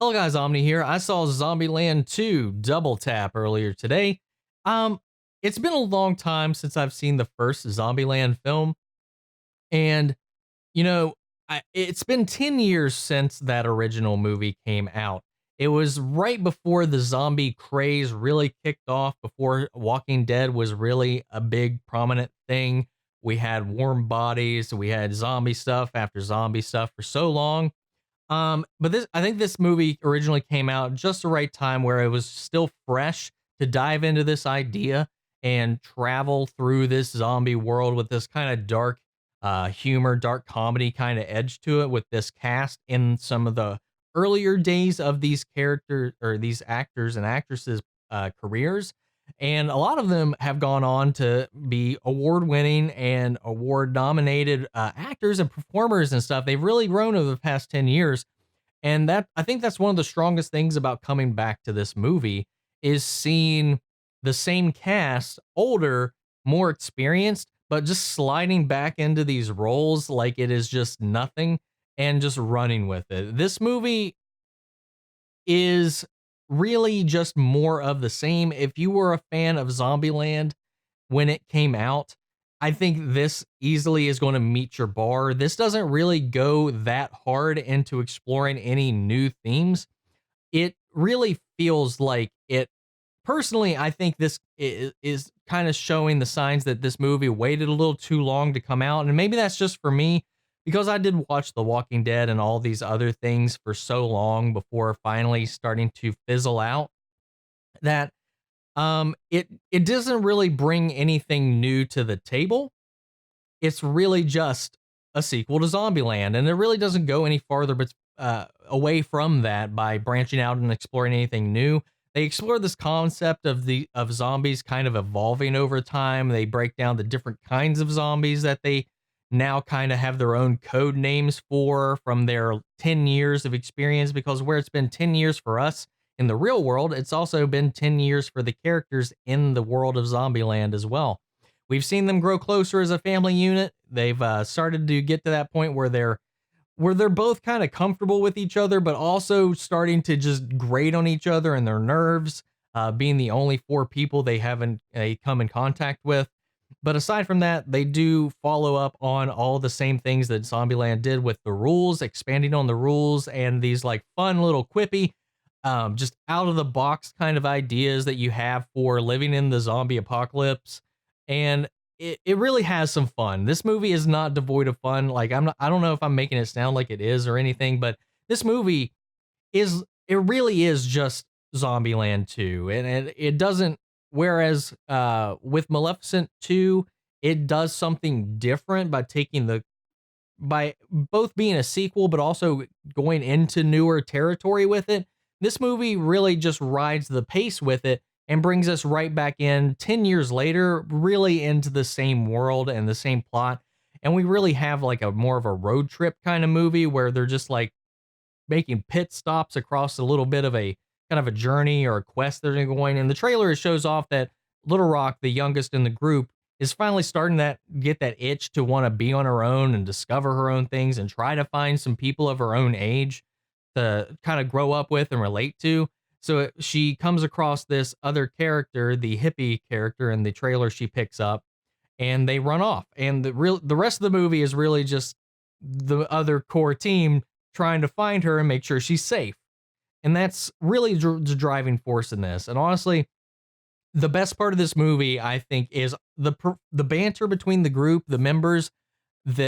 Hello guys, Omni here. I saw Zombieland 2 Double Tap earlier today. Um, it's been a long time since I've seen the first Zombieland film, and you know, it's been 10 years since that original movie came out. It was right before the zombie craze really kicked off, before Walking Dead was really a big prominent thing. We had warm bodies, we had zombie stuff after zombie stuff for so long. But I think this movie originally came out just the right time where it was still fresh to dive into this idea and travel through this zombie world with this kind of dark humor, dark comedy kind of edge to it with this cast in some of the earlier days of these characters or these actors and actresses careers. And a lot of them have gone on to be award winning and award nominated actors and performers and stuff. They've really grown over the past 10 years. And that I think that's one of the strongest things about coming back to this movie is seeing the same cast, older, more experienced, but just sliding back into these roles like it is just nothing and just running with it. This movie is really just more of the same. If you were a fan of Zombieland when it came out, I think this easily is going to meet your bar. This doesn't really go that hard into exploring any new themes. It really feels like it. Personally, I think this is kind of showing the signs that this movie waited a little too long to come out. And maybe that's just for me because I did watch The Walking Dead and all these other things for so long before finally starting to fizzle out that it doesn't really bring anything new to the table. It's really just a sequel to Zombieland, and it really doesn't go any farther but away from that by branching out and exploring anything new. They explore this concept of zombies kind of evolving over time. They break down the different kinds of zombies that they now kind of have their own code names for from their 10 years of experience, because where it's been 10 years for us in the real world, it's also been 10 years for the characters in the world of Zombieland as well. We've seen them grow closer as a family unit. They've started to get to that point where they're both kind of comfortable with each other, but also starting to just grate on each other and their nerves, being the only four people they come in contact with. But aside from that, they do follow up on all the same things that Zombieland did with the rules, expanding on the rules and these like fun little quippy, just out of the box kind of ideas that you have for living in the zombie apocalypse. And it really has some fun. This movie is not devoid of fun. Like I don't know if I'm making it sound like it is or anything, but this movie it really is just Zombieland 2. And it doesn't, whereas with Maleficent 2, it does something different by taking the by both being a sequel but also going into newer territory with it. This movie really just rides the pace with it and brings us right back in 10 years later, really into the same world and the same plot. And we really have like a more of a road trip kind of movie where they're just like making pit stops across a little bit of a kind of a journey or a quest that they're going. And the trailer shows off that Little Rock, the youngest in the group, is finally starting to get that itch to want to be on her own and discover her own things and try to find some people of her own age to kind of grow up with and relate to. So she comes across this other character, the hippie character in the trailer she picks up, and they run off. And the rest of the movie is really just the other core team trying to find her and make sure she's safe. And that's really the driving force in this. And honestly, the best part of this movie, I think, is the banter between the group, the members,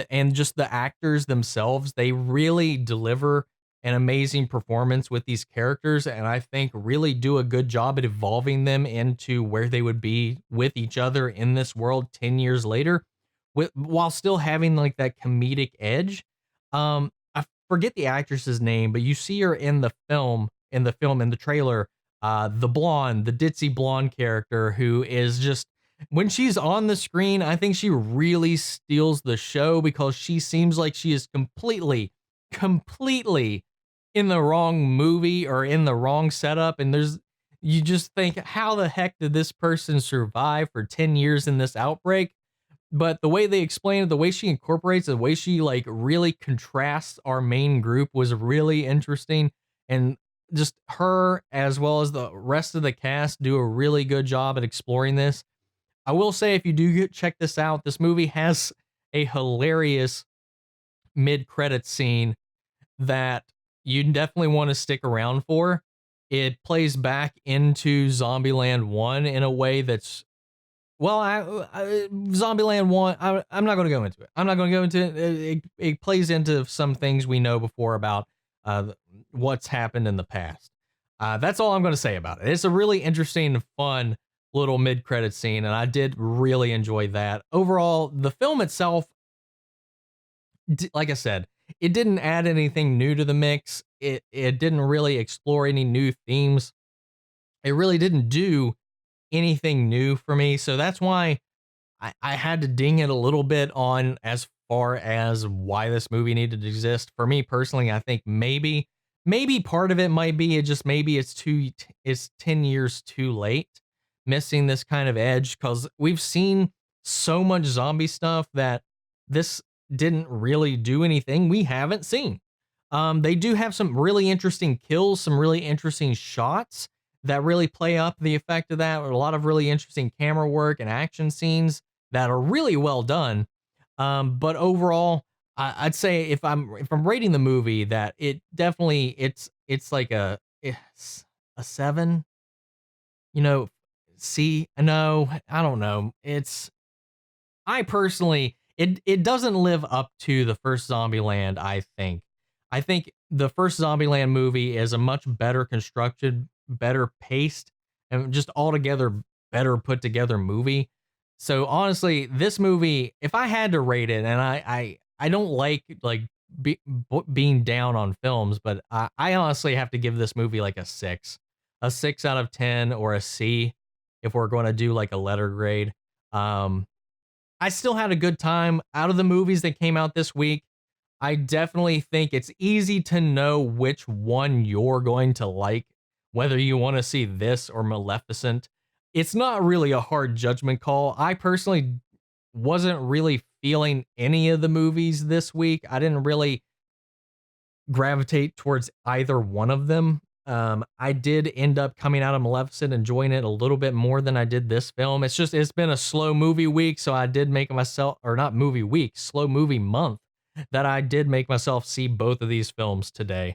and just the actors themselves. They really deliver an amazing performance with these characters, and I think really do a good job at evolving them into where they would be with each other in this world 10 years later, while still having like that comedic edge. I forget the actress's name, but you see her in the trailer, the blonde, the ditzy blonde character who is just when she's on the screen, I think she really steals the show because she seems like she is completely in the wrong movie or in the wrong setup. And you just think, how the heck did this person survive for 10 years in this outbreak? But the way they explain it, the way she incorporates, the way she like really contrasts our main group was really interesting. And just her as well as the rest of the cast do a really good job at exploring this. I will say, if you do check this out, this movie has a hilarious mid-credit scene that you definitely want to stick around for. It plays back into Zombieland 1 in a way that's, well, Zombieland 1, I'm not going to go into it. I'm not going to go into it. It plays into some things we know before about what's happened in the past. That's all I'm going to say about it. It's a really interesting and fun little mid-credit scene, and I did really enjoy that. Overall, the film itself, like I said, it didn't add anything new to the mix. It didn't really explore any new themes. It really didn't do anything new for me. So that's why I had to ding it a little bit on as far as why this movie needed to exist. For me personally, I think maybe part of it might be it just maybe it's 10 years too late, missing this kind of edge, because we've seen so much zombie stuff that this didn't really do anything we haven't seen. They do have some really interesting kills, some really interesting shots that really play up the effect of that. A lot of really interesting camera work and action scenes that are really well done. But overall, I'd say if I'm rating the movie, that it definitely it's like it's a 7. You know, C. No, I don't know. I personally, it doesn't live up to the first Zombieland, I think. I think the first Zombieland movie is a much better constructed, better paced, and just altogether better put together movie. So honestly, this movie, if I had to rate it, and I don't like being down on films, but I honestly have to give this movie like a 6 out of 10 or a C if we're going to do like a letter grade. Um, I still had a good time out of the movies that came out this week. I definitely think it's easy to know which one you're going to like, whether you want to see this or Maleficent. It's not really a hard judgment call. I personally wasn't really feeling any of the movies this week. I didn't really gravitate towards either one of them. I did end up coming out of Maleficent enjoying it a little bit more than I did this film. It's been a slow movie week, so I did make myself, or not movie week, slow movie month, that I did make myself see both of these films today.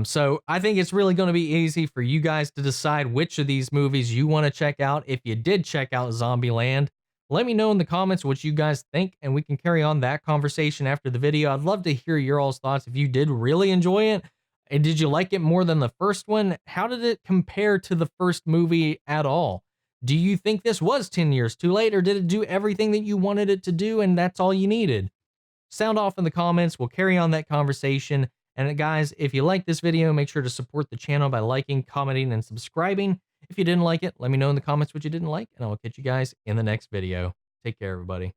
So I think it's really going to be easy for you guys to decide which of these movies you want to check out. If you did check out Zombieland, let me know in the comments what you guys think, and we can carry on that conversation after the video. I'd love to hear your all's thoughts if you did really enjoy it. And did you like it more than the first one? How did it compare to the first movie at all? Do you think this was 10 years too late, or did it do everything that you wanted it to do and that's all you needed? Sound off in the comments. We'll carry on that conversation. And guys, if you like this video, make sure to support the channel by liking, commenting, and subscribing. If you didn't like it, let me know in the comments what you didn't like, and I will catch you guys in the next video. Take care, everybody.